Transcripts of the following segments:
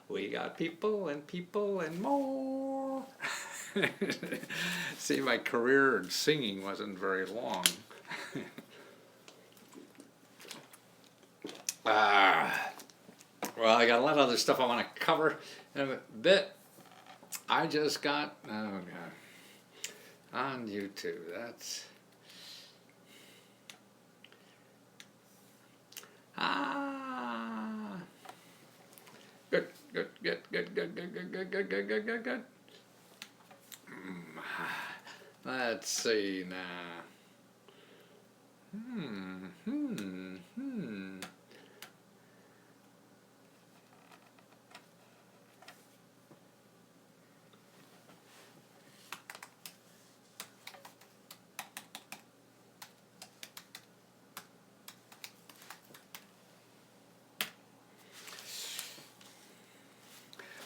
We got people and more. See, my career in singing wasn't very long. Well, I got a lot of other stuff I want to cover in a bit. I just got, oh God, on YouTube. That's, good, good, good, good, good, good, good, good, good, good, good, good, good. Let's see now.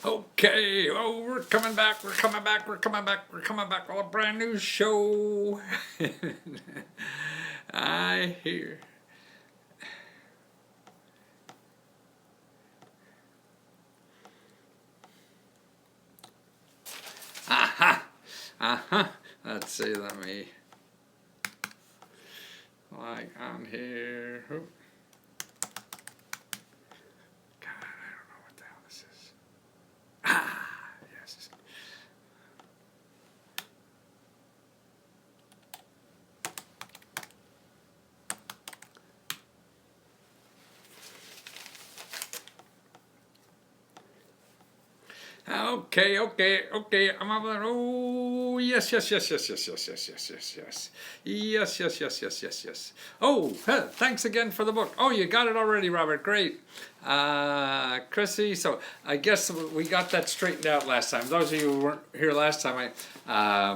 Okay, oh, we're coming back, we're coming back, we're coming back, we're coming back with a brand new show. I hear. Aha! Aha! Let's see, let me. Like on here. Oop. God, I don't know what the hell this is. Ah, yes. Okay, okay, okay. I'm up there. Oh, yes, yes, yes, yes, yes, yes, yes, yes, yes, yes. Yes, yes, yes, yes, yes, yes. Oh, thanks again for the book. Oh, you got it already, Robert. Great. Chrissy, so I guess we got that straightened out last time. Those of you who weren't here last time,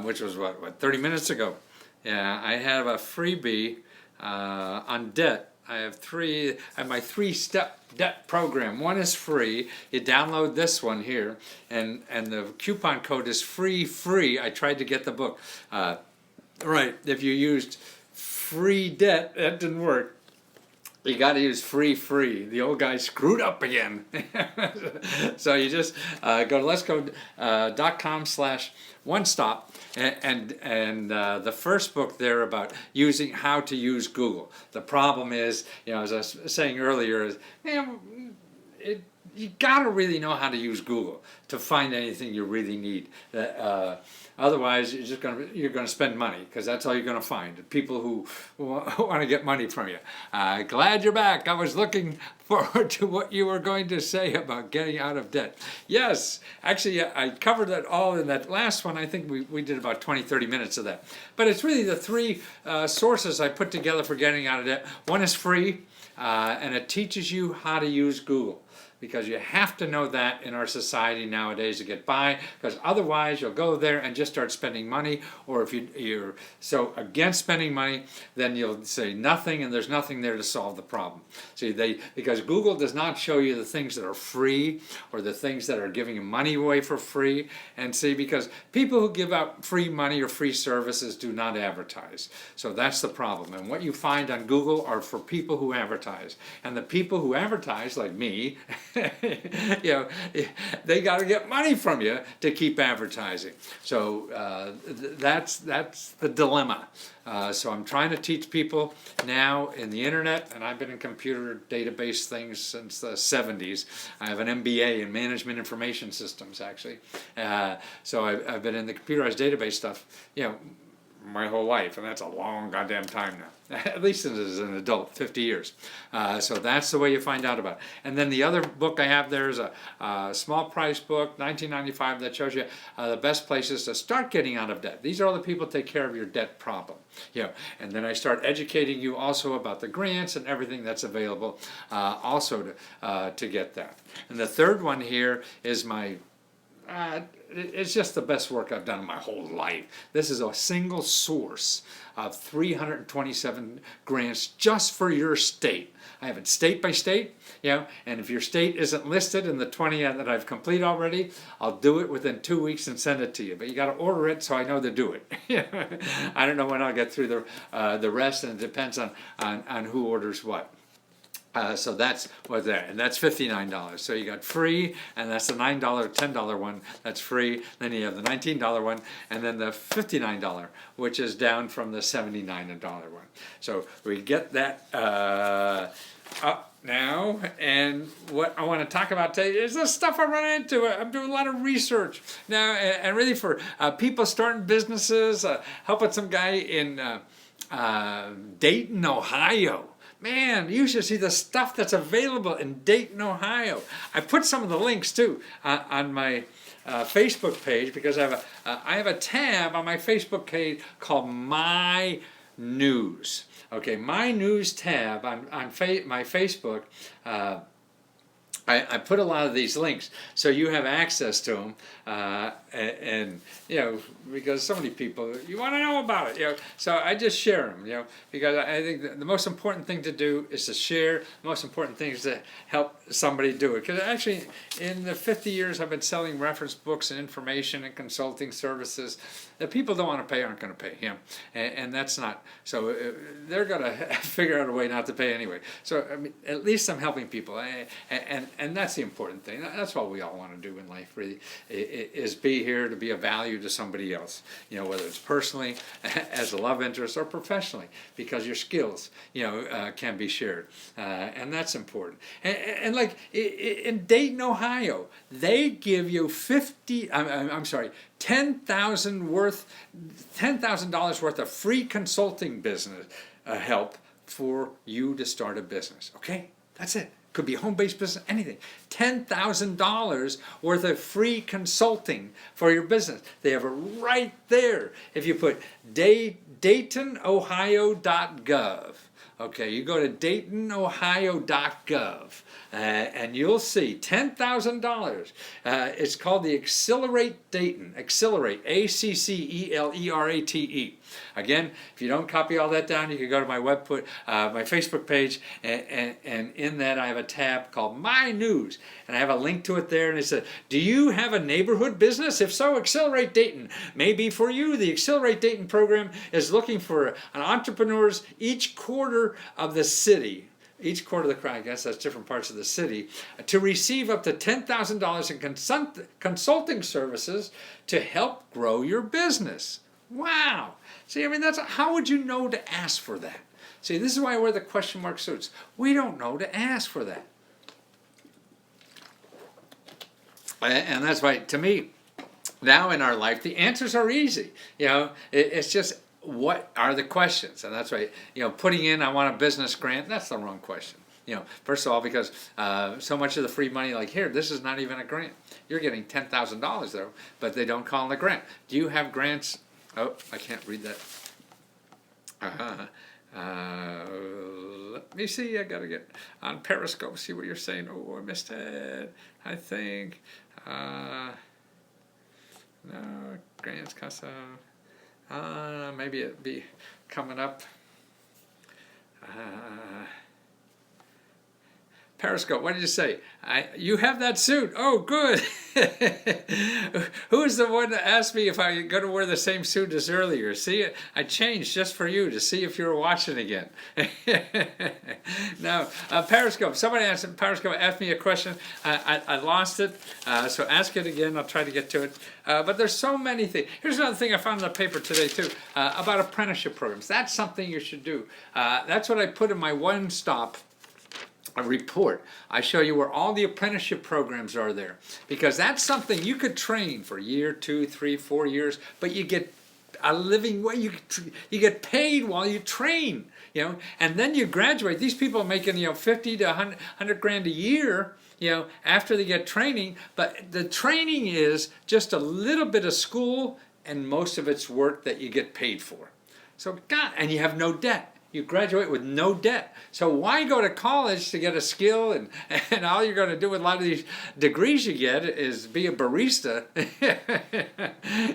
which was what, 30 minutes ago. Yeah, I have a freebie on debt. I have my 3-step debt program. One is free. You download this one here, and the coupon code is free. I tried to get the book. Right, if you used free debt, that didn't work. You got to use free. The old guy screwed up again. So you just go to letsgo.com/one-stop, and the first book there about using how to use Google. The problem is, as I was saying earlier, is you got to really know how to use Google to find anything you really need. Otherwise, you're gonna spend money, because that's all you're gonna find. People who want to get money from you. Glad you're back. I was looking forward to what you were going to say about getting out of debt. Yes, actually, I covered that all in that last one. I think we did about 20-30 minutes of that. But it's really the 3 sources I put together for getting out of debt. One is free, and it teaches you how to use Google, because you have to know that in our society nowadays to get by, because otherwise you'll go there and just start spending money. Or if you're so against spending money, then you'll say nothing, and there's nothing there to solve the problem. See, because Google does not show you the things that are free or the things that are giving you money away for free. And see, because people who give out free money or free services do not advertise. So that's the problem. And what you find on Google are for people who advertise. And the people who advertise, like me, they got to get money from you to keep advertising. So that's the dilemma. So I'm trying to teach people now in the internet, and I've been in computer database things since the 70s. I have an MBA in management information systems, actually. So I've been in the computerized database stuff, my whole life, and that's a long goddamn time now. At least as an adult, 50 years. So that's the way you find out about it. And then the other book I have there is a small price book, $19.95, that shows you the best places to start getting out of debt. These are all the people who take care of your debt problem. And then I start educating you also about the grants and everything that's available also to get that. And the third one here is my it's just the best work I've done in my whole life. This is a single source of 327 grants just for your state. I have it state by state, and if your state isn't listed in the 20 that I've completed already, I'll do it within 2 weeks and send it to you. But you got to order it so I know to do it. I don't know when I'll get through the rest, and it depends on who orders what. So that's what's there, and that's $59. So you got free, and that's the $9, $10 one, that's free. Then you have the $19 one, and then the $59, which is down from the $79 one. So we get that up now, and what I want to talk about today is the stuff I run into. I'm doing a lot of research now, and really for people starting businesses, helping some guy in Dayton, Ohio. Man, you should see the stuff that's available in Dayton, Ohio. I put some of the links too on my Facebook page, because I have a tab on my Facebook page called My News. Okay, My News tab on my Facebook. I put a lot of these links so you have access to them, and you know, because so many people, you want to know about it, you know, so I just share them, you know, because I think the most important thing to do is to share. The most important thing is to help somebody do it, because actually in the 50 years I've been selling reference books and information and consulting services, the people don't want to pay aren't going to pay, you know, and that's not, so they're going to figure out a way not to pay anyway. So I mean, at least I'm helping people, and that's the important thing. That's what we all want to do in life, really, is be here to be of value to somebody else, you know, whether it's personally, as a love interest, or professionally, because your skills, you know, can be shared, and that's important. And like in Dayton, Ohio, they give you $10,000 worth of free consulting business help for you to start a business. Okay, that's it. Could be a home-based business, anything. $10,000 worth of free consulting for your business. They have it right there. If you put DaytonOhio.gov, okay, you go to DaytonOhio.gov, and you'll see $10,000. It's called the Accelerate Dayton. Accelerate, ACCELERATE. Again, if you don't copy all that down, you can go to my my Facebook page, and in that I have a tab called My News, and I have a link to it there, and it says, do you have a neighborhood business? If so, Accelerate Dayton may be for you. The Accelerate Dayton program is looking for entrepreneurs each quarter of the city. Each quarter of the crowd, I guess that's different parts of the city, to receive up to $10,000 in consulting services to help grow your business. Wow. See, I mean, how would you know to ask for that? See, this is why I wear the question mark suits. We don't know to ask for that. And that's why, to me, now in our life, the answers are easy. You know, it's just, what are the questions? And that's why, you know, putting in, I want a business grant, that's the wrong question. You know, first of all, because so much of the free money, like here, this is not even a grant. You're getting $10,000 though, but they don't call it a grant. Do you have grants? Oh, I can't read that. Let me see, I gotta get on Periscope, see what you're saying. Oh, I missed it, I think. No, grants, Casa. Maybe it'd be coming up. Periscope, what did you say? You have that suit. Oh, good. Who's the one that asked me if I'm going to wear the same suit as earlier? See, I changed just for you to see if you were watching again. Now, Periscope, somebody asked Periscope asked me a question. I lost it, so ask it again. I'll try to get to it. But there's so many things. Here's another thing I found in the paper today, too, about apprenticeship programs. That's something you should do. That's what I put in my one-stop report. I show you where all the apprenticeship programs are there, because that's something you could train for a year, 2, 3, 4 years, but you get a living way. You get paid while you train, you know, and then you graduate. These people are making, you know, 50 to 100 grand a year, you know, after they get training. But the training is just a little bit of school, and most of it's work that you get paid for. So, God, and you have no debt. You graduate with no debt. So why go to college to get a skill, and all you're going to do with a lot of these degrees you get is be a barista?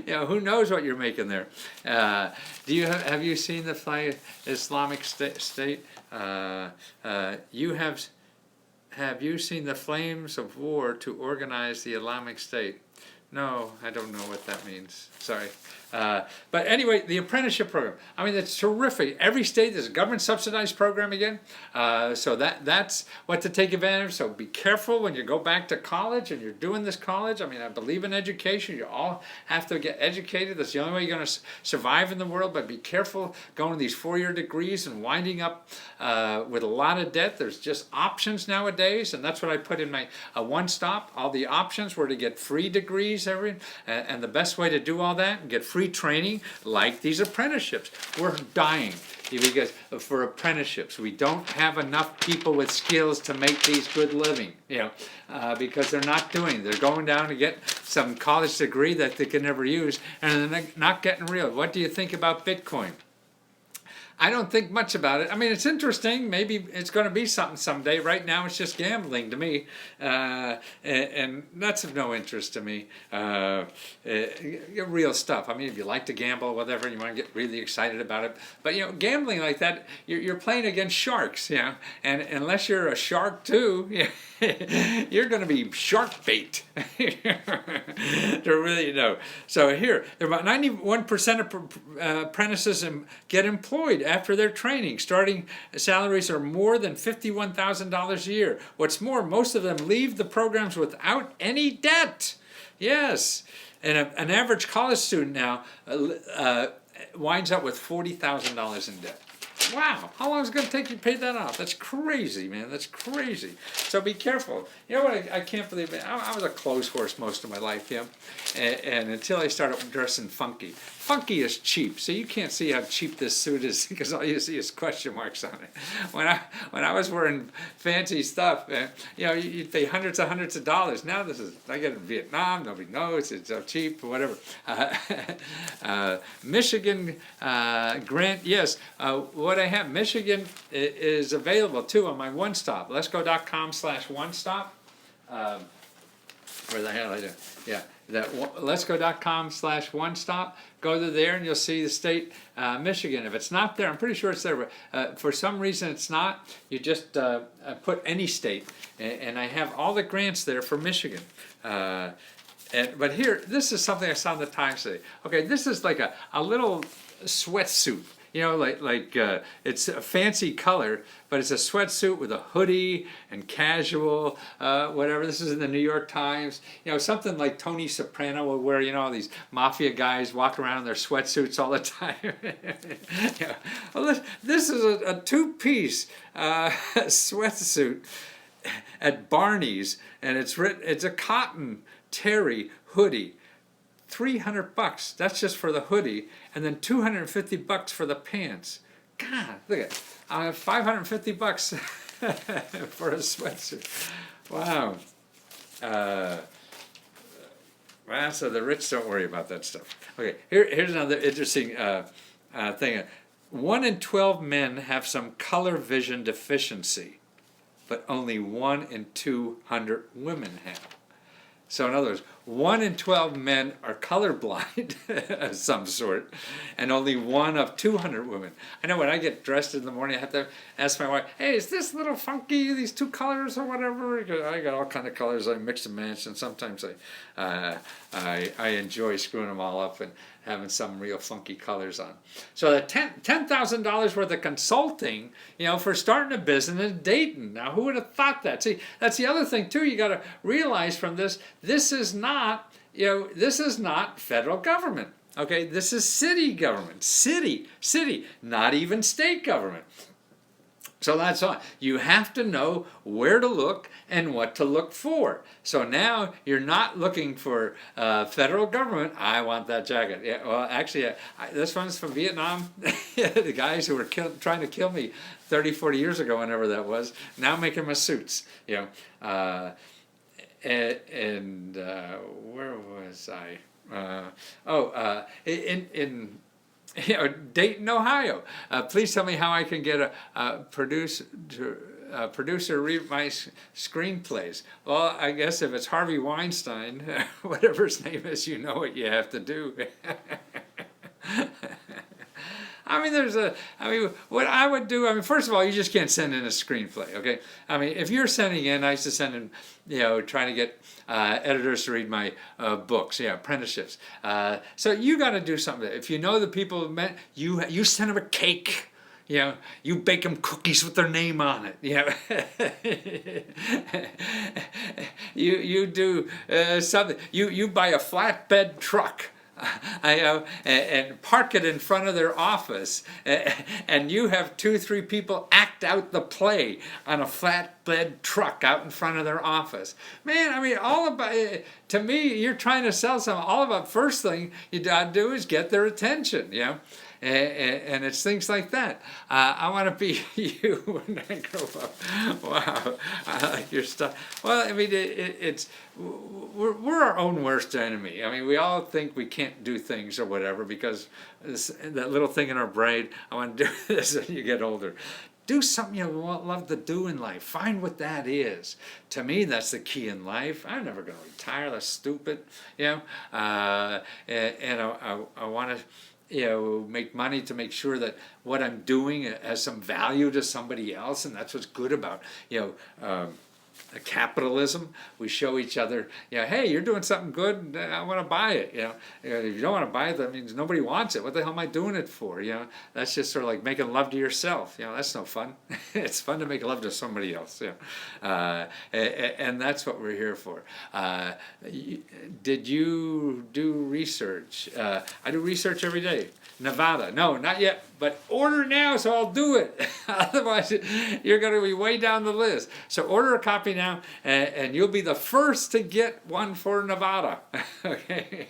You know, who knows what you're making there? Do you have you seen the Islamic State? Have you seen the flames of war to organize the Islamic State? No, I don't know what that means. Sorry. But anyway, the apprenticeship program. I mean, it's terrific. Every state there's a government subsidized program again. So that's what to take advantage of. So be careful when you go back to college and you're doing this college. I mean, I believe in education. You all have to get educated. That's the only way you're going to survive in the world. But be careful going to these 4-year degrees and winding up with a lot of debt. There's just options nowadays. And that's what I put in my one-stop. All the options were to get free degrees, and the best way to do all that and get free training like these apprenticeships. We're dying because for apprenticeships we don't have enough people with skills to make these good living, because they're not doing. They're going down to get some college degree that they can never use, and they're not getting real. What do you think about Bitcoin? I don't think much about it. I mean, it's interesting. Maybe it's going to be something someday. Right now, it's just gambling to me, and that's of no interest to me. Real stuff. I mean, if you like to gamble, whatever, you want to get really excited about it. But gambling like that, you're playing against sharks, and unless you're a shark too, you're going to be shark bait. To really know. So here, about 91% of apprentices get employed after their training. Starting salaries are more than $51,000 a year. What's more, most of them leave the programs without any debt. Yes. And an average college student now winds up with $40,000 in debt. Wow, how long is it going to take you to pay that off? That's crazy, man. That's crazy. So be careful. You know what? I can't believe it. I was a clothes horse most of my life, and until I started dressing funky. Funky is cheap, so you can't see how cheap this suit is because all you see is question marks on it. When I was wearing fancy stuff, you'd pay hundreds of dollars. Now I get it in Vietnam. Nobody knows it's so cheap or whatever. Michigan grant, yes. What I have, Michigan is available too on my one-stop. Letsgo.com/one-stop. Where the hell I do? Yeah, that letsgo.com/one-stop. Go to there and you'll see the state Michigan. If it's not there, I'm pretty sure it's there. But for some reason it's not. You just put any state, and I have all the grants there for Michigan. But here, this is something I saw in the Times today. Okay, this is like a little sweatsuit. It's a fancy color, but it's a sweatsuit with a hoodie and casual, whatever. This is in the New York Times. Something like Tony Soprano will wear. All these mafia guys walk around in their sweatsuits all the time. Well, this is a two-piece sweatsuit at Barney's, and it's a cotton terry hoodie. $300. That's just for the hoodie, and then $250 for the pants. God, look at it. $550 for a sweatsuit. Wow. Well, so the rich don't worry about that stuff. Okay, here's another interesting thing. 1 in 12 men have some color vision deficiency, but only 1 in 200 women have. So in other words, 1 in 12 men are colorblind of some sort, and only 1 of 200 women. I know when I get dressed in the morning, I have to ask my wife, hey, is this a little funky, these 2 colors or whatever? I got all kind of colors, I mix and match, and sometimes I enjoy screwing them all up and having some real funky colors on. So the $10,000 worth of consulting, for starting a business in Dayton. Now, who would have thought that? See, that's the other thing too. You got to realize from this is not, this is not federal government. Okay, this is city government, city, not even state government. So that's all. You have to know where to look and what to look for. So now you're not looking for federal government. I want that jacket. Yeah, well, actually, this one's from Vietnam. The guys who were trying to kill me 30, 40 years ago, whenever that was, now making my suits. Where was I? In Dayton, Ohio. Please tell me how I can get a producer read my screenplays. Well, I guess if it's Harvey Weinstein, whatever his name is, you know what you have to do. I mean, what I would do, I mean, first of all, you just can't send in a screenplay, okay? I mean, if you're sending in, I used to send in, trying to get editors to read my books, apprenticeships. So you got to do something. If you know the people, you send them a cake. You bake them cookies with their name on it. You do something. You buy a flatbed truck. And park it in front of their office, and you have 2-3 people act out the play on a flatbed truck out in front of their office. Man, I mean, all about, to me, you're trying to sell something. All about, first thing you gotta do is get their attention, and it's things like that. I want to be you when I grow up. Wow, I like your stuff. Well, I mean, we're our own worst enemy. I mean, we all think we can't do things or whatever because that little thing in our brain, I want to do this when you get older. Do something you love to do in life. Find what that is. To me, that's the key in life. I'm never going to retire. That's stupid. And I want to make money to make sure that what I'm doing has some value to somebody else, and that's what's good about capitalism. We show each other, hey, you're doing something good, I want to buy it. If you don't want to buy it, that means nobody wants it. What the hell am I doing it for? That's just sort of like making love to yourself. That's no fun. It's fun to make love to somebody else. And that's what we're here for. Did you do research? I do research every day. Nevada, no, not yet, but order now, so I'll do it. Otherwise, you're going to be way down the list. So order a copy now, and you'll be the first to get one for Nevada. Okay,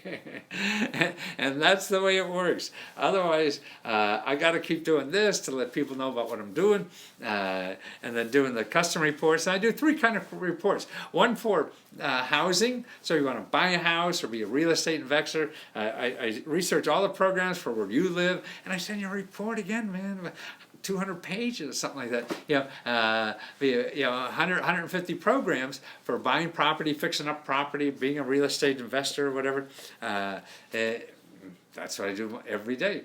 and that's the way it works. Otherwise, I got to keep doing this to let people know about what I'm doing, and then doing the custom reports. And I do 3 kind of reports. One for housing, so you want to buy a house or be a real estate investor. I research all the programs for where you live, and I send you a report again, man. 200 pages, something like that. 150 programs for buying property, fixing up property, being a real estate investor, or whatever. That's what I do every day.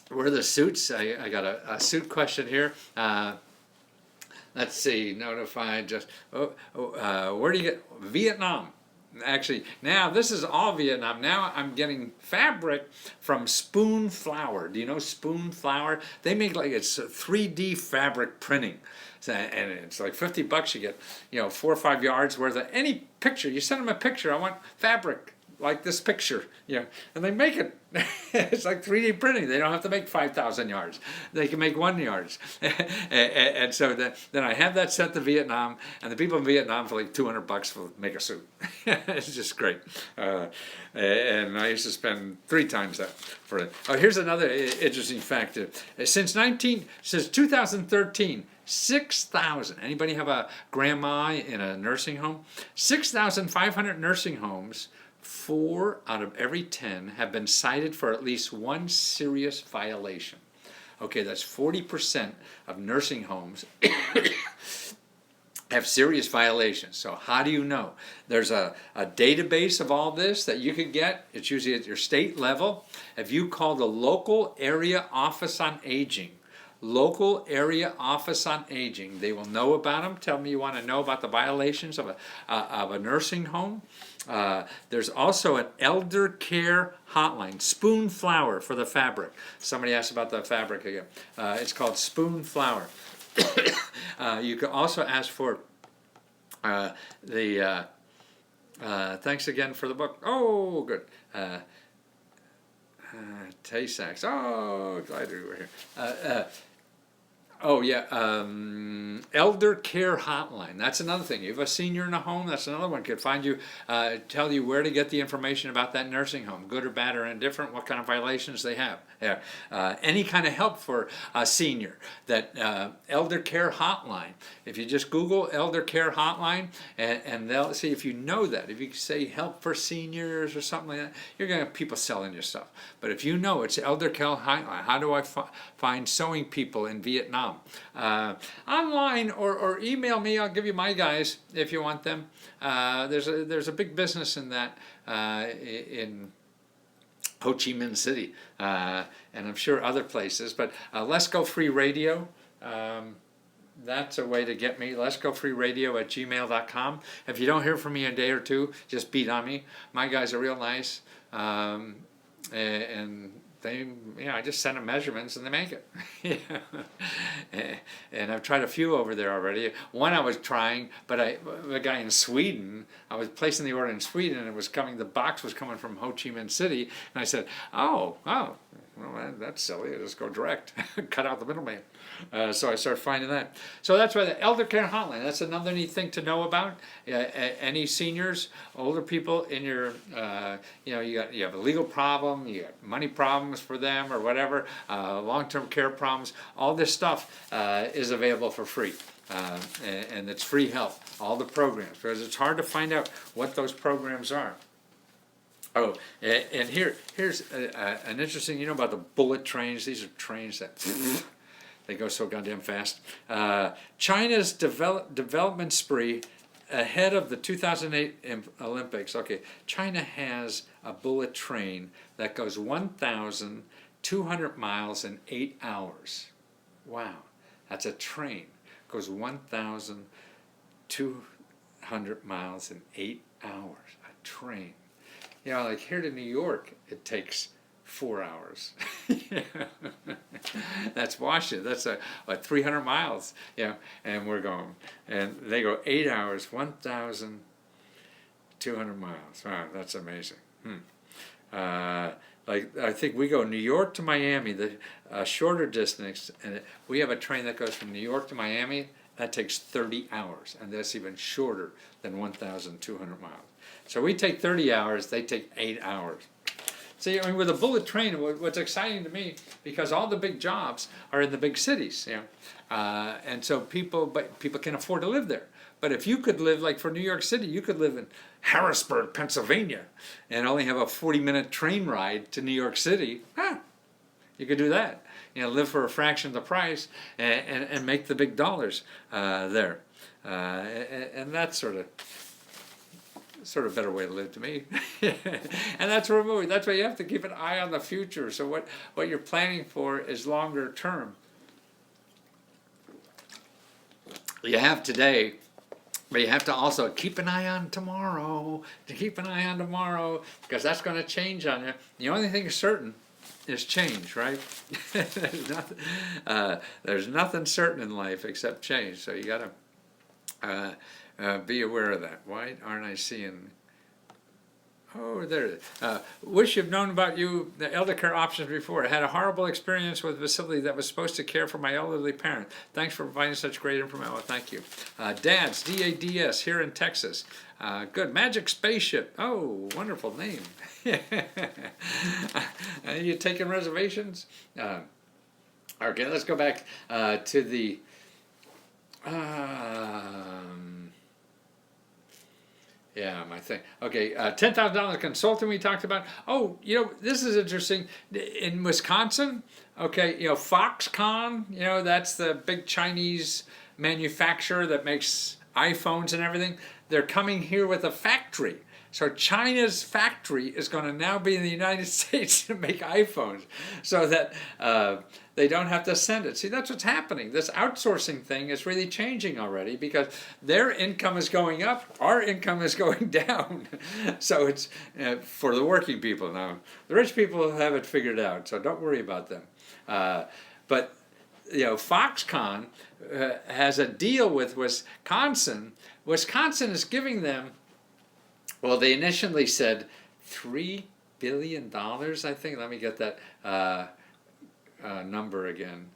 Where are the suits? I got a suit question here. Let's see. Notified. Where do you get Vietnam? Actually, now this is all Vietnam. Now I'm getting fabric from Spoon Flower. Do you know Spoon Flower? They make it's 3D fabric printing. So, and it's like $50. You get 4 or 5 yards worth of any picture. You send them a picture. I want fabric like this picture, and they make it. It's like 3D printing. They don't have to make 5,000 yards. They can make 1 yard. And so then I have that sent to Vietnam, and the people in Vietnam for like $200 will make a suit. It's just great. And I used to spend 3 times that for it. Oh, here's another interesting fact. Since 2013, 6,000. Anybody have a grandma in a nursing home? 6,500 nursing homes. 4 out of every 10 have been cited for at least one serious violation. Okay, that's 40% of nursing homes have serious violations. So how do you know? There's a database of all this that you can get. It's usually at your state level. If you call the local area office on aging, local area office on aging, they will know about them. Tell me you want to know about the violations of a nursing home. There's also an elder care hotline, Spoon Flower for the fabric. Somebody asked about the fabric again. It's called Spoon Flower. You can also ask for thanks again for the book. Oh, good. Tay-Sachs. Oh, glad you were here. Elder care hotline. That's another thing. You have a senior in a home, that's another one. Could find you, tell you where to get the information about that nursing home, good or bad or indifferent, what kind of violations they have. Any kind of help for a senior. That elder care hotline. If you just Google elder care hotline, and they'll see if you know that. If you say help for seniors or something like that, you're going to have people selling you stuff. But if you know it's elder care hotline, how do I find sewing people in Vietnam? Online or email me. I'll give you my guys if you want them. There's a big business in that Ho Chi Minh City, and I'm sure other places. But Let's Go Free Radio, that's a way to get me. Let's Go Free Radio at gmail.com. If you don't hear from me in a day or two, just beat on me. My guys are real nice, and they, I just send them measurements and they make it. And I've tried a few over there already. One I was trying, but the guy in Sweden, I was placing the order in Sweden, and it was coming. The box was coming from Ho Chi Minh City, and I said, "Oh, well, that's silly. I'll just go direct, cut out the middleman." So I started finding that. So that's why the Elder Care Hotline. That's another neat thing to know about. Any seniors, older people in your, you have a legal problem, you got money problems for them or whatever, long-term care problems. All this stuff is available for free. And it's free help, all the programs, because it's hard to find out what those programs are. Oh, and here's an interesting, about the bullet trains. These are trains that they go so goddamn fast. China's development spree ahead of the 2008 Olympics. Okay, China has a bullet train that goes 1,200 miles in 8 hours. Wow, that's a train. Goes 1,200 miles in 8 hours. A train. Like here to New York, it takes 4 hours. That's Washington. That's 300 miles. And we're going, and they go 8 hours, 1,200 miles. Wow, that's amazing. Like I think we go New York to Miami, the shorter distance, and we have a train that goes from New York to Miami. That takes 30 hours, and that's even shorter than 1,200 miles. So we take 30 hours, they take 8 hours. See, with a bullet train, what's exciting to me, because all the big jobs are in the big cities, and so people can afford to live there. But if you could live, like for New York City, you could live in Harrisburg, Pennsylvania, and only have a 40-minute train ride to New York City. You could do that. Live for a fraction of the price and make the big dollars there. And that's sort of better way to live to me. And that's where we're moving. That's why you have to keep an eye on the future. So what you're planning for is longer term. You have today, but you have to also keep an eye on tomorrow. Because that's going to change on you. The only thing certain is change, right? There's nothing certain in life except change. So you got to be aware of that. Why aren't I seeing? Oh, there it is. Wish you've known about the elder care options before. I had a horrible experience with a facility that was supposed to care for my elderly parent. Thanks for providing such great information. Well, thank you. Dads, DADS, here in Texas. Good. Magic Spaceship. Oh, wonderful name. You taking reservations? Okay, let's go back to the... my thing. Okay, $10,000 consulting we talked about. Oh, this is interesting. In Wisconsin, okay, Foxconn, that's the big Chinese manufacturer that makes iPhones and everything. They're coming here with a factory. So China's factory is going to now be in the United States to make iPhones, so that they don't have to send it. See, that's what's happening. This outsourcing thing is really changing already, because their income is going up, our income is going down. So it's for the working people now. The rich people have it figured out, so don't worry about them. But Foxconn has a deal with Wisconsin. Wisconsin is giving them. Well, they initially said $3 billion, I think. Let me get that number again.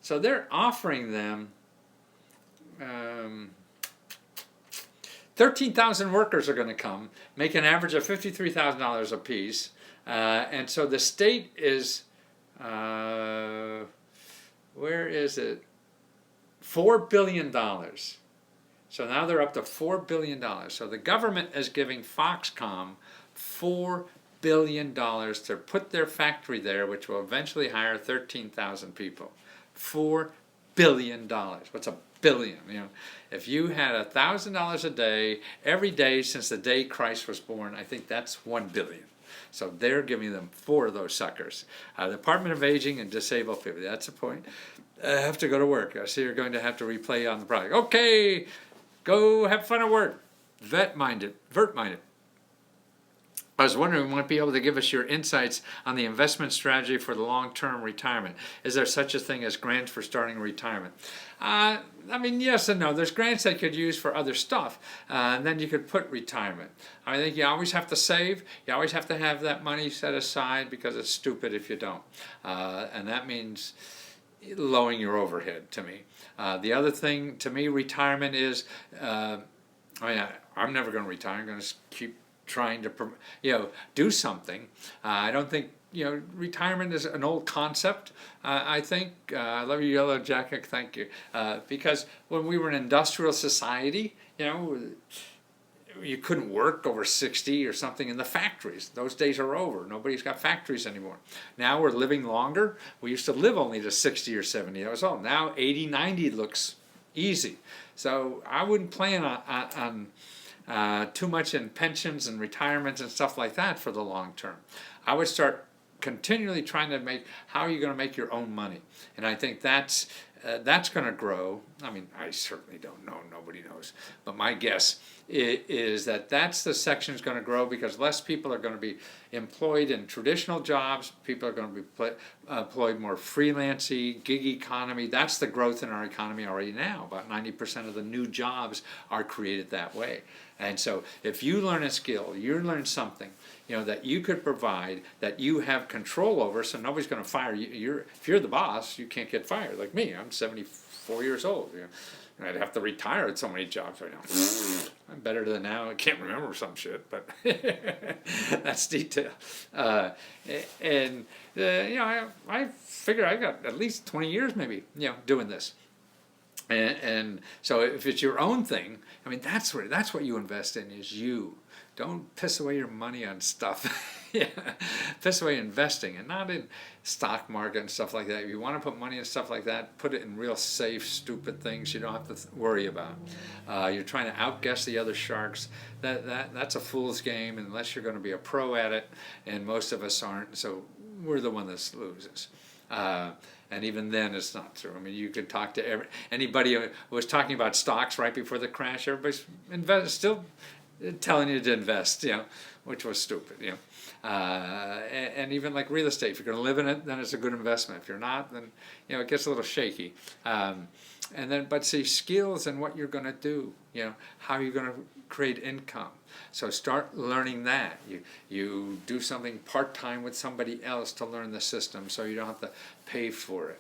So they're offering them 13,000 workers are going to come, make an average of $53,000 apiece. And so the state is, where is it? $4 billion. So now they're up to $4 billion. So the government is giving Foxconn $4 billion to put their factory there, which will eventually hire 13,000 people. $4 billion. What's a billion. If you had $1,000 a day every day since the day Christ was born, I think that's 1 billion. So they're giving them 4 of those suckers. Department of Aging and Disabled People. That's the point. I have to go to work. I see you're going to have to replay on the product. Okay, go have fun at work. Vert-minded. I was wondering if you might be able to give us your insights on the investment strategy for the long-term retirement. Is there such a thing as grants for starting retirement? I mean, yes and no. There's grants that you could use for other stuff, and then you could put retirement. I think you always have to save. You always have to have that money set aside because it's stupid if you don't. And that means lowering your overhead to me. The other thing to me, retirement is, I'm never going to retire. I'm going to keep trying to do something. I don't think retirement is an old concept. I think I love your yellow jacket, thank you, because when we were an industrial society, you couldn't work over 60 or something in the factories. Those days are over. Nobody's got factories anymore. Now we're living longer. We used to live only to 60 or 70. That was all. Now 80, 90 looks easy. So I wouldn't plan on too much in pensions and retirements and stuff like that for the long term. I would start continually trying to make, how are you going to make your own money? And I think that's going to grow. I mean, I certainly don't know. Nobody knows. But my guess is that that's the section is going to grow because less people are going to be employed in traditional jobs. People are going to be employed more freelancing, gig economy. That's the growth in our economy already now. About 90% of the new jobs are created that way. And so if you learn a skill, you learn something, that you could provide, that you have control over, so nobody's going to fire you. If you're the boss, you can't get fired. Like me, I'm 74 years old. I'd have to retire at so many jobs right now. I'm better than now. I can't remember some shit, but that's detail. I figure I got at least 20 years maybe, doing this. And so if it's your own thing, I mean, that's what you invest in is you. Don't piss away your money on stuff. Piss away investing and not in stock market and stuff like that. If you want to put money in stuff like that, put it in real safe, stupid things you don't have to worry about. You're trying to outguess the other sharks. That's a fool's game unless you're going to be a pro at it, and most of us aren't, so we're the one that loses. And even then, it's not true. I mean, you could talk to anybody who was talking about stocks right before the crash. Everybody's still telling you to invest, which was stupid, and even like real estate, if you're going to live in it, then it's a good investment. If you're not, then it gets a little shaky. But see, skills and what you're going to do, how you're going to create income. So start learning that. You do something part-time with somebody else to learn the system so you don't have to pay for it.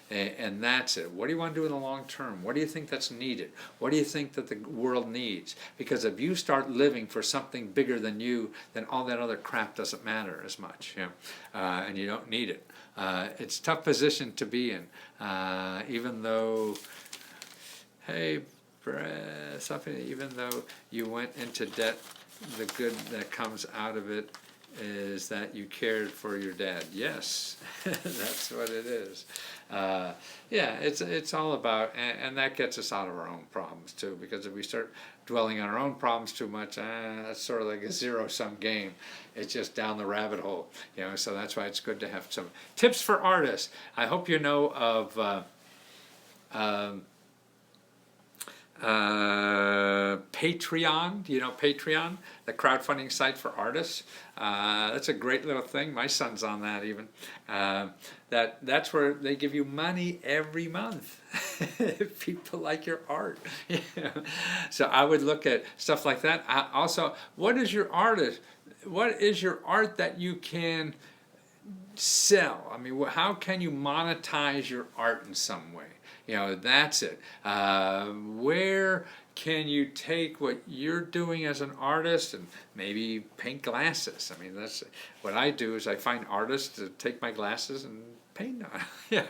And that's it. What do you want to do in the long term? What do you think that's needed? What do you think that the world needs? Because if you start living for something bigger than you, then all that other crap doesn't matter as much. And you don't need it. It's a tough position to be in, even though, hey, even though you went into debt, the good that comes out of it is that you cared for your dad. Yes, that's what it is. It's all about, and that gets us out of our own problems too, because if we start dwelling on our own problems too much, that's sort of like a zero-sum game. It's just down the rabbit hole, so that's why it's good to have some tips for artists. I hope you know of Patreon. Do you know Patreon, the crowdfunding site for artists? That's a great little thing. My son's on that even. That's where they give you money every month if people like your art. So I would look at stuff like that. Also, what is your art that you can sell? I mean, how can you monetize your art in some way? That's it. Where can you take what you're doing as an artist and maybe paint glasses? I mean, that's what I do is I find artists to take my glasses and paint on. Yeah,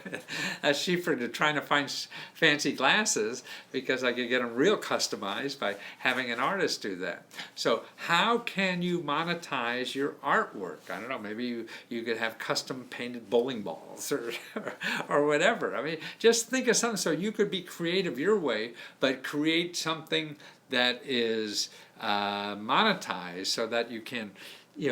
that's cheaper than trying to find fancy glasses, because I could get them real customized by having an artist do that. So how can you monetize your artwork? I don't know, maybe you could have custom painted bowling balls or whatever. I mean, just think of something so you could be creative your way, but create something that is monetized so that you can,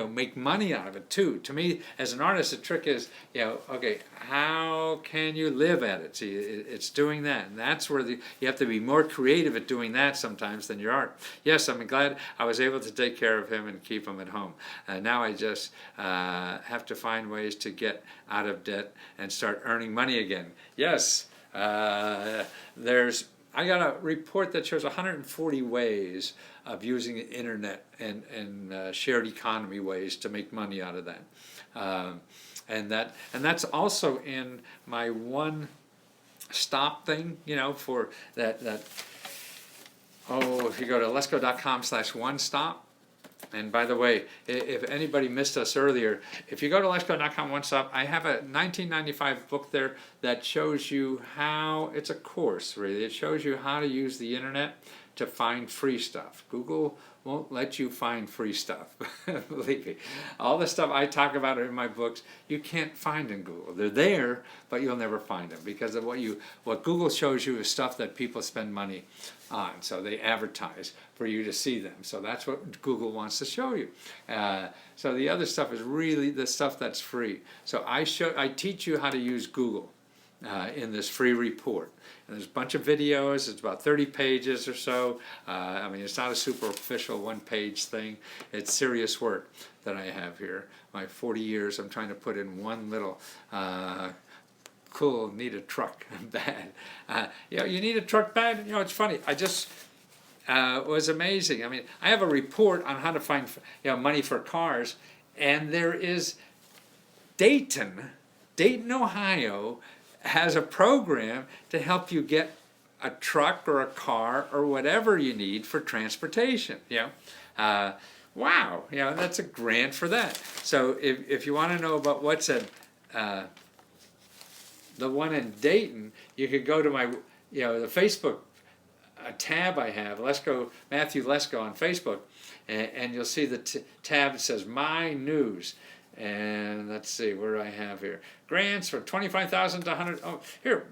make money out of it too. To me, as an artist, the trick is, okay, how can you live at it? See, it's doing that, and that's where you have to be more creative at doing that sometimes than your art. Yes, I'm glad I was able to take care of him and keep him at home. Now I just have to find ways to get out of debt and start earning money again. Yes, I got a report that shows 140 ways of using the internet and shared economy ways to make money out of that. And that's also in my one stop thing, for that if you go to letsgo.com/one stop. And by the way, if anybody missed us earlier, if you go to letsgo.com one stop, I have a 1995 book there that shows you how, it's a course really, it shows you how to use the internet to find free stuff. Google won't let you find free stuff, believe me. All the stuff I talk about in my books, you can't find in Google. They're there, but you'll never find them, because of what Google shows you is stuff that people spend money on. So they advertise for you to see them. So that's what Google wants to show you. So the other stuff is really the stuff that's free. So I teach you how to use Google in this free report. And there's a bunch of videos. It's about 30 pages or so. I mean, it's not a superficial one-page thing. It's serious work that I have here. My 40 years, I'm trying to put in one little cool, need a truck bad. You need a truck bad? It's funny. I just was amazing. I mean, I have a report on how to find money for cars, and there is Dayton, Ohio, has a program to help you get a truck or a car or whatever you need for transportation. Wow, that's a grant for that. So if you want to know about what's at the one in Dayton, you could go to my the Facebook tab I have, Matthew Lesko on Facebook, and you'll see the tab that says My News. And let's see where I have here. Grants from $25,000 to $100,000. Oh, here,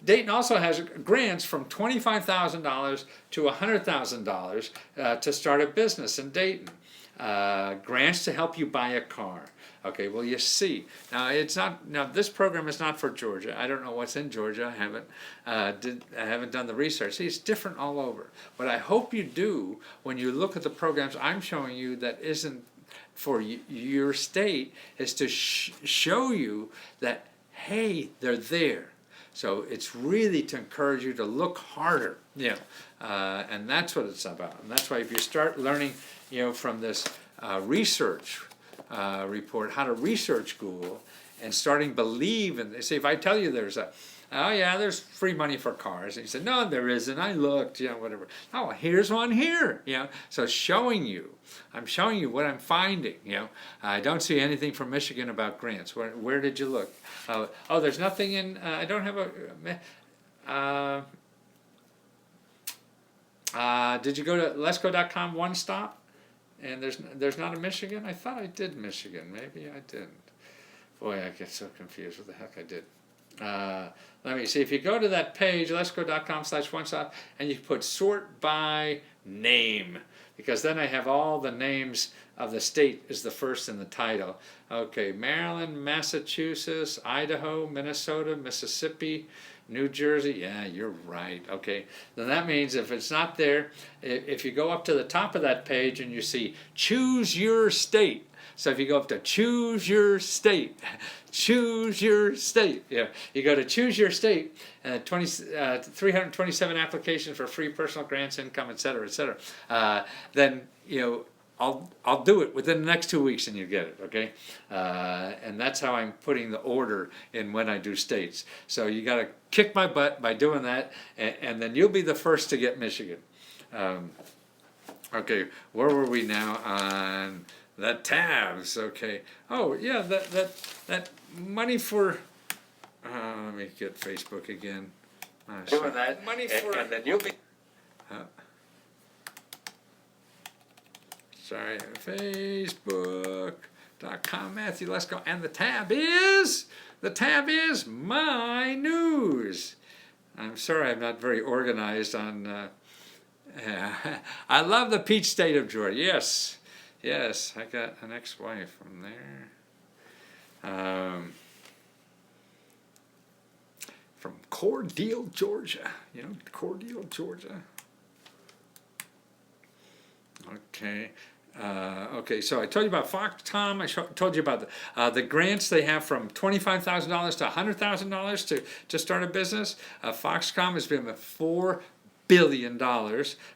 Dayton also has grants from $25,000 to $100,000 to start a business in Dayton. Grants to help you buy a car. Okay, well, you see. Now this program is not for Georgia. I don't know what's in Georgia. I haven't done the research. See, it's different all over. What I hope you do when you look at the programs I'm showing you that isn't for your state is to show you that, hey, they're there. So it's really to encourage you to look harder, and that's what it's about. And that's why if you start learning, from this research report, how to research Google, and starting believe, and they say, if I tell you there's there's free money for cars. And you said, no, there isn't. I looked, whatever. Oh, here's one here, So I'm showing you what I'm finding, I don't see anything from Michigan about grants. Where did you look? There's nothing in, I don't have did you go to letsgo.com one stop? And there's not a Michigan? I thought I did Michigan. Maybe I didn't. Boy, I get so confused. What the heck I did. Let me see. If you go to that page, letsgo.com/one-stop, and you put sort by name, because then I have all the names of the state is the first in the title. Okay, Maryland, Massachusetts, Idaho, Minnesota, Mississippi, New Jersey. Yeah, you're right. Okay, then that means if it's not there, if you go up to the top of that page and you see choose your state. So if you go up to choose your state, choose your state. You go to choose your state, 327 applications for free personal grants, income, et cetera, then I'll do it within the next 2 weeks and you get it, okay? And that's how I'm putting the order in when I do states. So you got to kick my butt by doing that, and then you'll be the first to get Michigan. Okay, where were we now on the tabs? Okay. Oh yeah, that money for Let me get Facebook again. Doing that, Money and, for. and then you'll be. Sorry, Facebook.com, Matthew, let's go. And the tab is My News. I'm sorry I'm not very organized on, I love the peach state of Georgia. Yes, yes, I got an ex-wife from there. From Cordele, Georgia. You know, Cordele, Georgia. Okay. Okay, so I told you about Foxcom. I told you about the grants they have from $25,000 to $100,000 to start a business. Foxcom has been $4 billion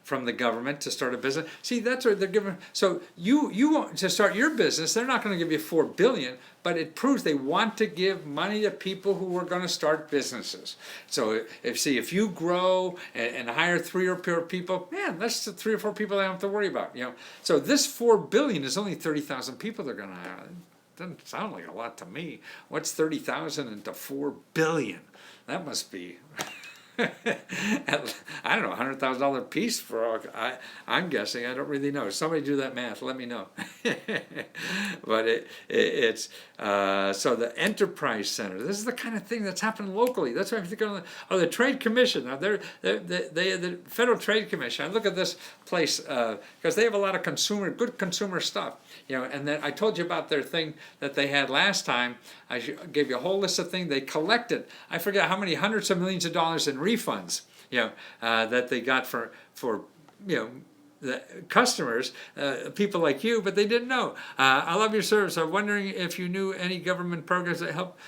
from the government to start a business. See, that's what they're giving. So you want to start your business, they're not going to give you $4 billion, but it proves they want to give money to people who are going to start businesses. So if you grow and hire 3 or 4 people, man, that's the 3 or 4 people they don't have to worry about. You know, so this $4 billion is only 30,000 people they're going to hire. Doesn't sound like a lot to me. What's 30,000 into 4 billion? That must be. I don't know, $100,000 piece for all, I'm guessing. I don't really know. Somebody do that math. Let me know. But it's so the Enterprise Center. This is the kind of thing that's happened locally. That's why I'm thinking of the Trade Commission. Now the Federal Trade Commission. I look at this place because they have a lot of good consumer stuff. You know, and then I told you about their thing that they had last time. I gave you a whole list of things they collected. I forget how many hundreds of millions of dollars in refunds, you know, that they got for you know, the customers, people like you, but they didn't know. I love your service. I'm wondering if you knew any government programs that help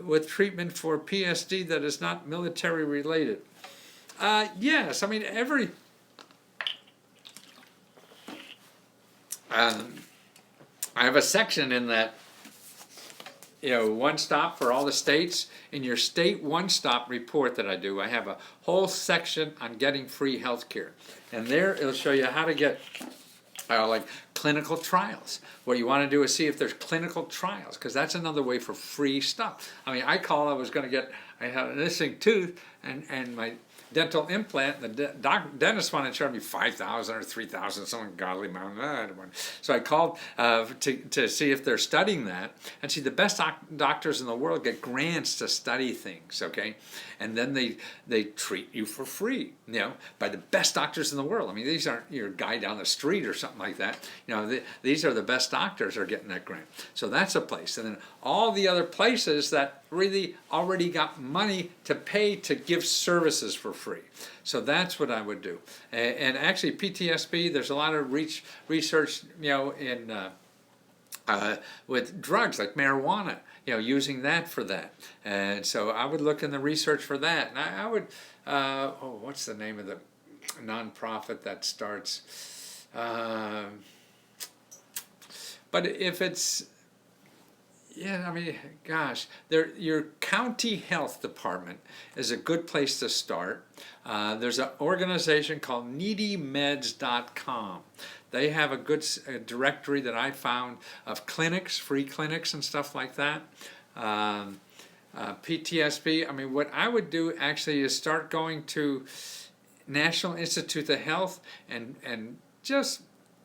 with treatment for PSD that is not military related. Yes, I mean I have a section in that, you know, one stop for all the states. In your state one-stop report that I do, I have a whole section on getting free health care. And there it'll show you how to get like clinical trials. What you want to do is see if there's clinical trials, because that's another way for free stuff. I mean, I was going to get, I had a missing tooth, and my dental implant, the dentist wanted to charge me $5,000 or $3,000, some ungodly amount. So I called to see if they're studying that. And see, the best doctors in the world get grants to study things, okay? And then they treat you for free, you know, by the best doctors in the world. I mean, these aren't your guy down the street or something like that. You know, these are the best doctors are getting that grant. So that's a place. And then all the other places that really already got money to pay to give services for free. So that's what I would do. And actually PTSD, there's a lot of research, you know, in with drugs like marijuana, you know, using that for that. And so I would look in the research for that. And I would, what's the name of the nonprofit that starts? But if it's, yeah, I mean, gosh, your county health department is a good place to start. There's an organization called needymeds.com. They have a good directory that I found of clinics, free clinics and stuff like that. PTSD, I mean, what I would do actually is start going to National Institute of Health and just,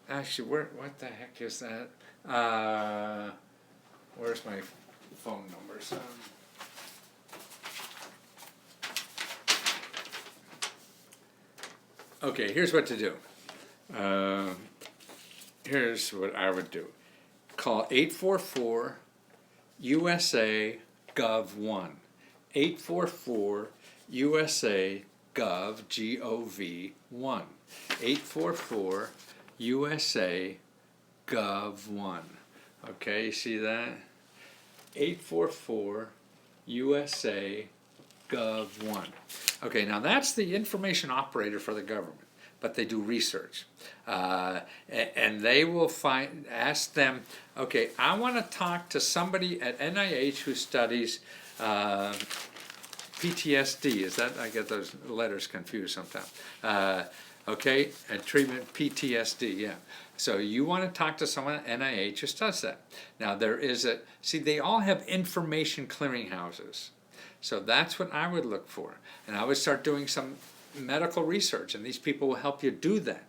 actually, what the heck is that? Where's my phone numbers? Okay, here's what to do. Here's what I would do. Call 844 USA Gov 1. 844 USA Gov GOV 1. 844 USA Gov 1. Okay, you see that? 844 USA Gov 1. Okay, now that's the information operator for the government, but they do research. And they will ask them, okay, I want to talk to somebody at NIH who studies PTSD. Is that, I get those letters confused sometimes. Okay, and treatment PTSD, yeah. So you want to talk to someone at NIH who does that. Now there is see, they all have information clearinghouses. So that's what I would look for. And I would start doing some medical research, and these people will help you do that.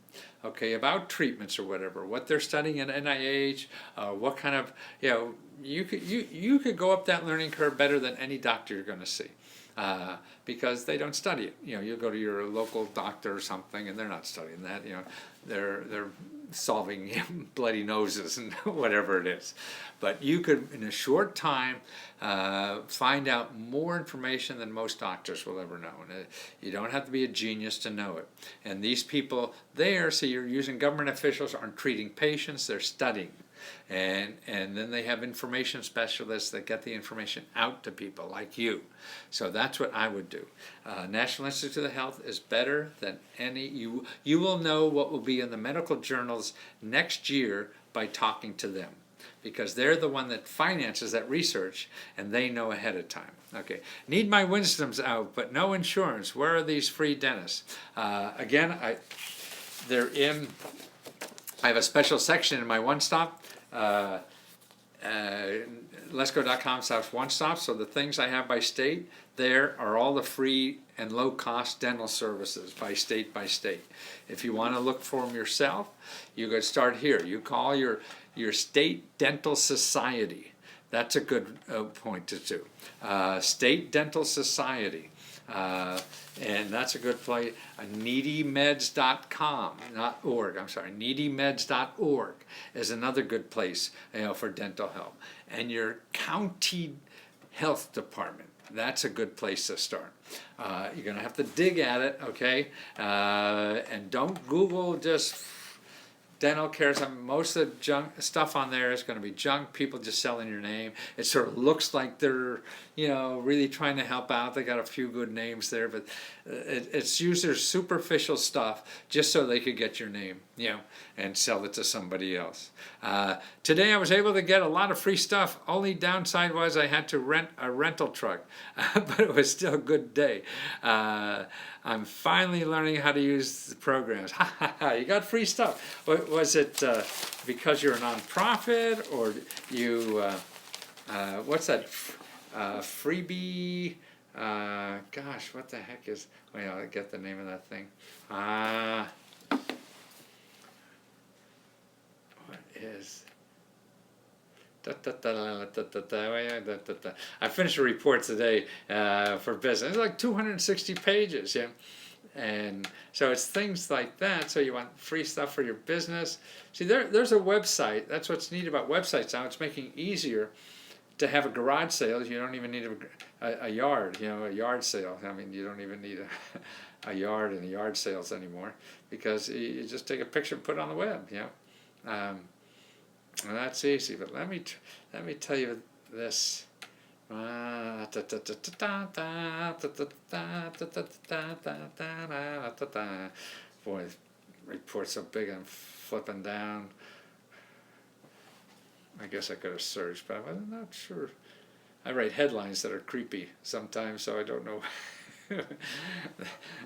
Okay, about treatments or whatever, what they're studying at NIH, what kind of, you could go up that learning curve better than any doctor you're going to see. Because they don't study it. You go to your local doctor or something, and they're not studying that. They're solving bloody noses and whatever it is. But you could, in a short time, find out more information than most doctors will ever know. And you don't have to be a genius to know it. And these people there, so you're using government officials, aren't treating patients, they're studying. And then they have information specialists that get the information out to people like you. So that's what I would do. National Institute of Health is better than any. You will know what will be in the medical journals next year by talking to them, because they're the one that finances that research, and they know ahead of time. Okay, need my wisdoms out, but no insurance. Where are these free dentists? Again, they're in. I have a special section in my one-stop. Lesco.com/one-stop. So the things I have by state, there are all the free and low-cost dental services by state by state. If you want to look for them yourself, you could start here. You call your state dental society. That's a good point to do. State Dental Society. And that's a good place. Needymeds.com, not org. I'm sorry, needymeds.org is another good place, for dental health. And your county health department. That's a good place to start. You're going to have to dig at it, okay? And don't Google just dental care. Most of the junk stuff on there is going to be junk. People just selling your name. It sort of looks like they're, really trying to help out. They got a few good names there, but it's usually superficial stuff just so they could get your name, and sell it to somebody else. Today I was able to get a lot of free stuff. Only downside was I had to rent a rental truck, but it was still a good day. I'm finally learning how to use the programs. You got free stuff. Was it because you're a nonprofit, or you, what's that, freebie, gosh, what the heck is, wait, I'll get the name of that thing. What is, I finished a report today for business. It's like 260 pages, and so it's things like that. So you want free stuff for your business. See, there's a website. That's what's neat about websites now. It's making it easier to have a garage sale. You don't even need a yard, a yard sale. I mean, you don't even need a yard and yard sales anymore, because you just take a picture and put it on the web, Well, that's easy, but let me tell you this. Boy, report's so big I'm flipping down. I guess I could have searched, but I'm not sure. I write headlines that are creepy sometimes, so I don't know.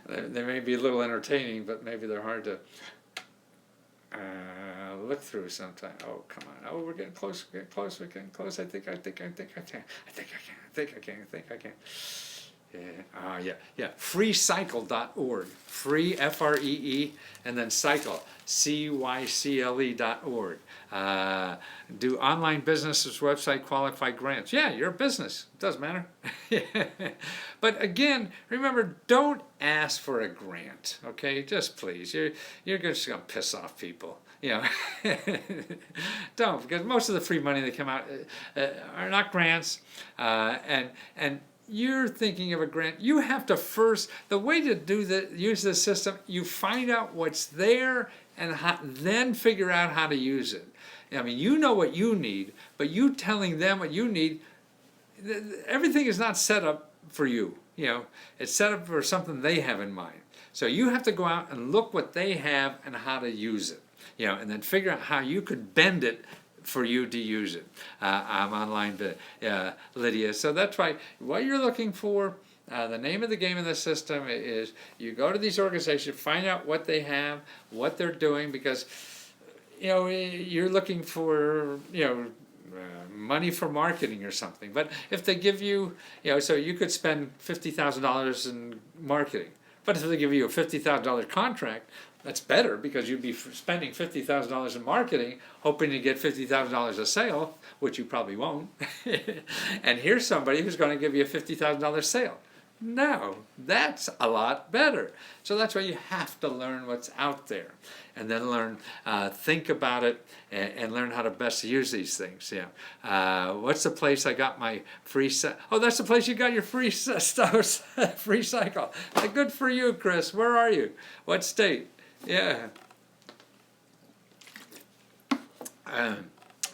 They may be a little entertaining, but maybe they're hard to look through sometimes. Oh, come on. Oh, we're getting close. We're getting close. We're getting close. I think I can. Freecycle.org. Free, Free, and then cycle, CYCLE.org. Do online businesses website qualify grants. Yeah, you're a business. It doesn't matter. But again, remember, don't ask for a grant. Okay, just please. You're just gonna piss off people. Don't, because most of the free money that come out are not grants, and you're thinking of a grant. You have to first, the way to use this system, you find out what's there and then figure out how to use it. I mean, you know what you need, but you telling them what you need, everything is not set up for you. It's set up for something they have in mind. So you have to go out and look what they have and how to use it. And then figure out how you could bend it for you to use it. I'm online, Lydia. So that's why what you're looking for, the name of the game in the system is you go to these organizations, find out what they have, what they're doing, because you're looking for money for marketing or something. But if they give you, so you could spend $50,000 in marketing. But if they give you a $50,000 contract, that's better, because you'd be spending $50,000 in marketing, hoping to get $50,000 a sale, which you probably won't. And here's somebody who's going to give you a $50,000 sale. No, that's a lot better. So that's why you have to learn what's out there, and then think about it, and learn how to best use these things. What's the place I got my free oh, that's the place you got your free stuff, free cycle. Good for you, Chris. Where are you? What state? Yeah.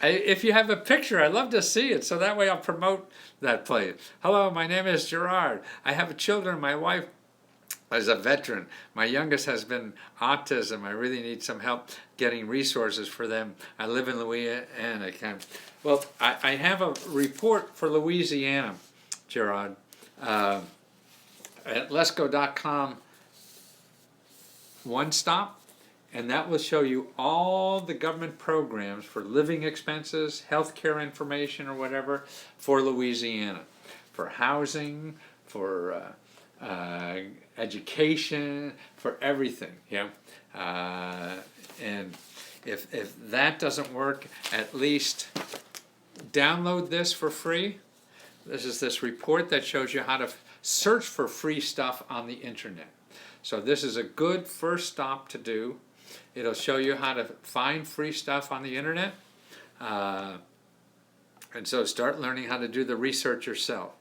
If you have a picture, I'd love to see it, so that way I'll promote that place. Hello, my name is Gerard. I have children. My wife is a veteran. My youngest has been autism. I really need some help getting resources for them. I live in Louisiana. Well, I have a report for Louisiana, Gerard, at lesgo.com, one stop. And that will show you all the government programs for living expenses, healthcare information, or whatever for Louisiana, for housing, for education, for everything. And if that doesn't work, at least download this for free. This is this report that shows you how to search for free stuff on the internet. So this is a good first stop to do. It'll show you how to find free stuff on the internet. And so start learning how to do the research yourself.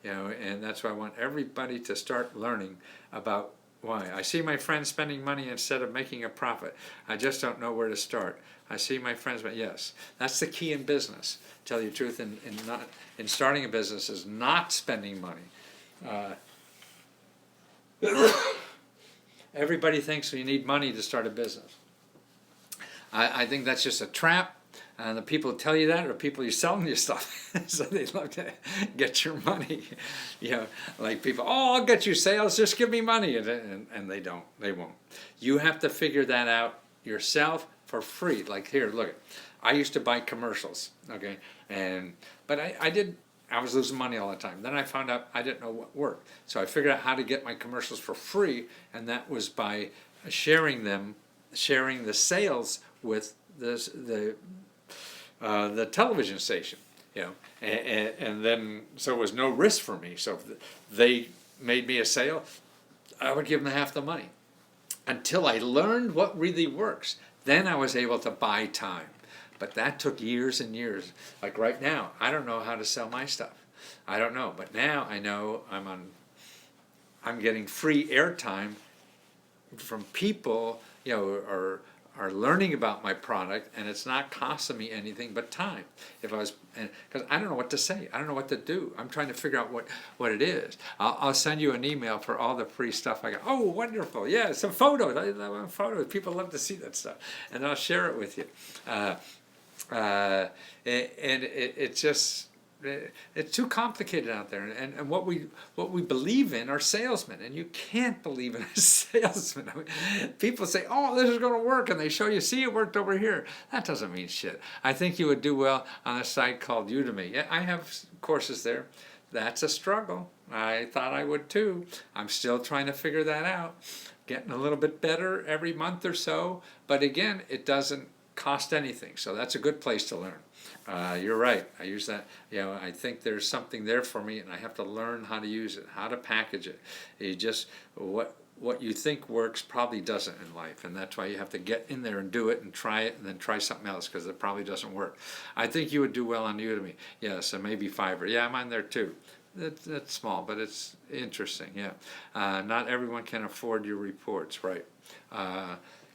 And that's why I want everybody to start learning about why. I see my friends spending money instead of making a profit. I just don't know where to start. I see my friends, but yes, that's the key in business. Tell you the truth, in starting a business is not spending money. Everybody thinks you need money to start a business. I think that's just a trap, and the people who tell you that are people who's selling you stuff. So they love to get your money. Like people, oh, I'll get you sales, just give me money. And they don't, they won't. You have to figure that out yourself for free. Like here, look, I used to buy commercials, okay? But I was losing money all the time. Then I found out I didn't know what worked. So I figured out how to get my commercials for free, and that was by sharing the sales with the television station. And then, so it was no risk for me. So if they made me a sale, I would give them half the money. Until I learned what really works. Then I was able to buy time. But that took years and years. Like right now, I don't know how to sell my stuff. I don't know. But now I know I'm getting free airtime from people, are learning about my product, and it's not costing me anything but time. Because I don't know what to say. I don't know what to do. I'm trying to figure out what it is. I'll send you an email for all the free stuff I got. Oh, wonderful. Yeah, some photos. I love photos. People love to see that stuff. And I'll share it with you. And it's just, it's too complicated out there, and what we believe in are salesmen, and you can't believe in a salesman. People say, oh, this is going to work, and they show you, see, it worked over here. That doesn't mean shit. I think you would do well on a site called Udemy. Yeah, I have courses there. That's a struggle. I thought I would too. I'm still trying to figure that out. Getting a little bit better every month or so, but again, it doesn't cost anything, so that's a good place to learn. You're right. I use that. I think there's something there for me, and I have to learn how to use it, how to package it. What you think works probably doesn't in life, and that's why you have to get in there and do it and try it, and then try something else because it probably doesn't work. I think you would do well on Udemy. Yes, and maybe Fiverr. Yeah, I'm on there too. That's small, but it's interesting. Yeah, not everyone can afford your reports, right?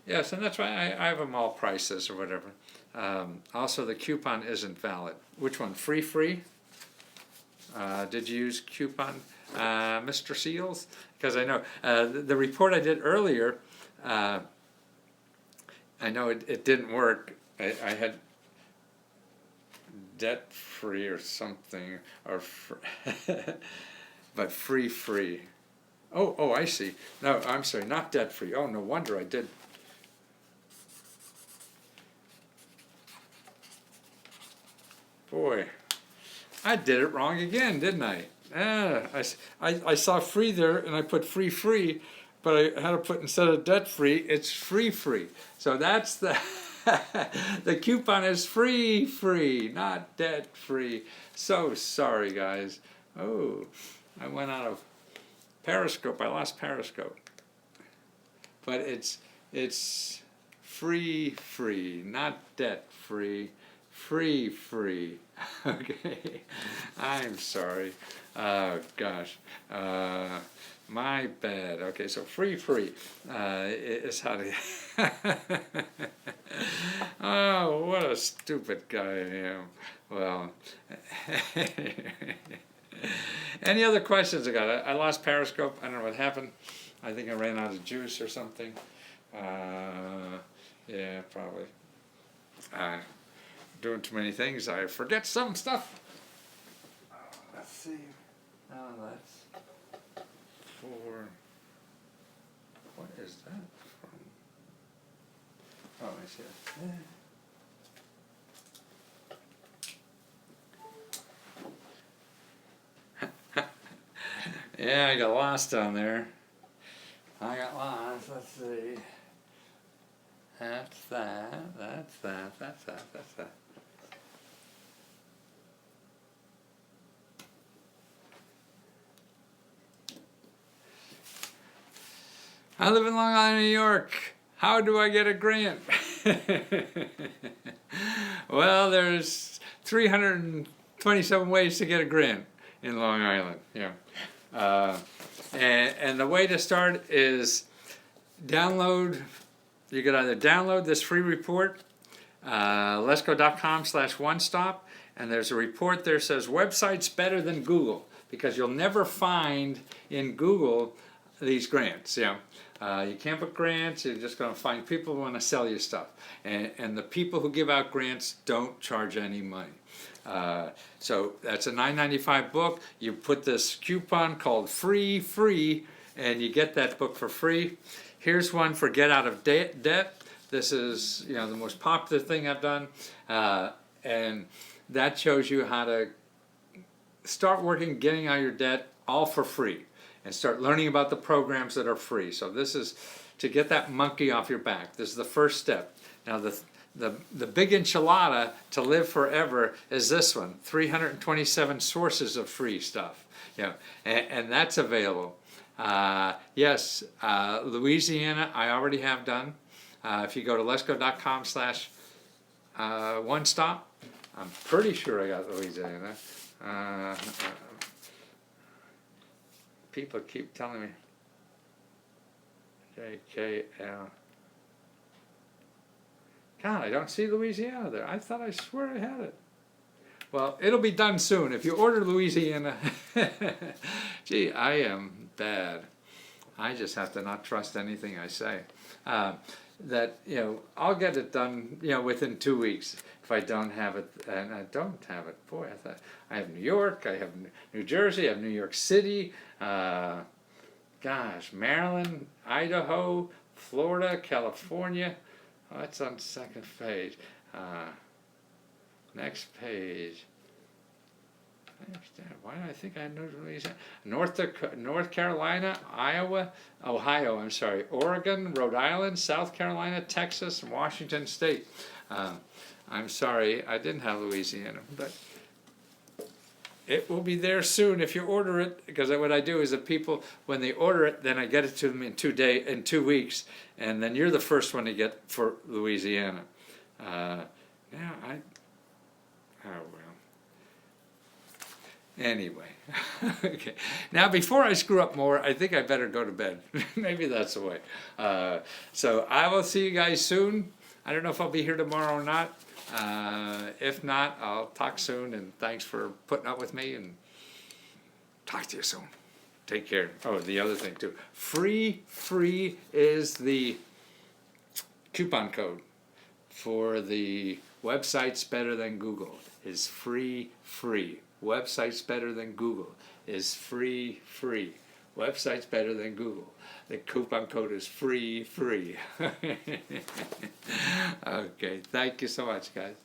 Yes, and that's why I have them all prices or whatever. Also, the coupon isn't valid. Which one? Free? Did you use coupon, Mr. Seals? Because I know the report I did earlier, I know it didn't work. I had debt-free or something, but free. Oh, I see. No, I'm sorry, not debt-free. Oh, no wonder I did. Boy, I did it wrong again, didn't I? I saw free there and I put free, but I had to put instead of debt free, it's free. So that's the, the coupon is free, not debt free. So sorry, guys. Oh, I went out of Periscope. I lost Periscope. But it's free, not debt free. Free. Okay, I'm sorry. Oh gosh, my bad. Okay, so free is how to. Oh, what a stupid guy I am. Well, any other questions I got? I lost Periscope. I don't know what happened. I think I ran out of juice or something. Yeah, probably. Doing too many things, I forget some stuff. Let's see. That's for. What is that from? Oh, I see it. Yeah, I got lost down there. I got lost. Let's see. That's that. I live in Long Island, New York. How do I get a grant? Well, there's 327 ways to get a grant in Long Island. Yeah. And the way to start is download. You can either download this free report, letsgo.com/onestop, and there's a report there that says websites better than Google, because you'll never find in Google these grants. You can't put grants. You're just going to find people who want to sell you stuff, and the people who give out grants don't charge any money. So that's a $9.95 book. You put this coupon called free, and you get that book for free. Here's one for Get Out of Debt. This is the most popular thing I've done, and that shows you how to start working, getting out of your debt, all for free, and start learning about the programs that are free. So this is to get that monkey off your back. This is the first step. Now the big enchilada to live forever is this one: 327 sources of free stuff. And that's available. Yes, Louisiana, I already have done. If you go to letsgo.com/onestop, I'm pretty sure I got Louisiana. People keep telling me JKL. God, I don't see Louisiana there. I thought I swear I had it. Well, it'll be done soon. If you order Louisiana, gee, I am bad. I just have to not trust anything I say. I'll get it done, within 2 weeks. If I don't have it, and I don't have it, boy, I thought I have New York, I have New Jersey, I have New York City, Maryland, Idaho, Florida, California. Oh, that's on the second page. Next page. I understand. Why do I think I know Louisiana? North Carolina, Ohio, Oregon, Rhode Island, South Carolina, Texas, and Washington State. I'm sorry, I didn't have Louisiana, but it will be there soon if you order it, because what I do is that people, when they order it, then I get it to them in 2 weeks, and then you're the first one to get for Louisiana. Anyway, okay. Now, before I screw up more, I think I better go to bed. Maybe that's the way. So I will see you guys soon. I don't know if I'll be here tomorrow or not. If not, I'll talk soon, and thanks for putting up with me, and talk to you soon. Take care. Oh, the other thing too. Free is the coupon code for the websites better than Google. Is free. Websites better than Google is free. Websites better than Google. The coupon code is free. Okay, thank you so much, guys.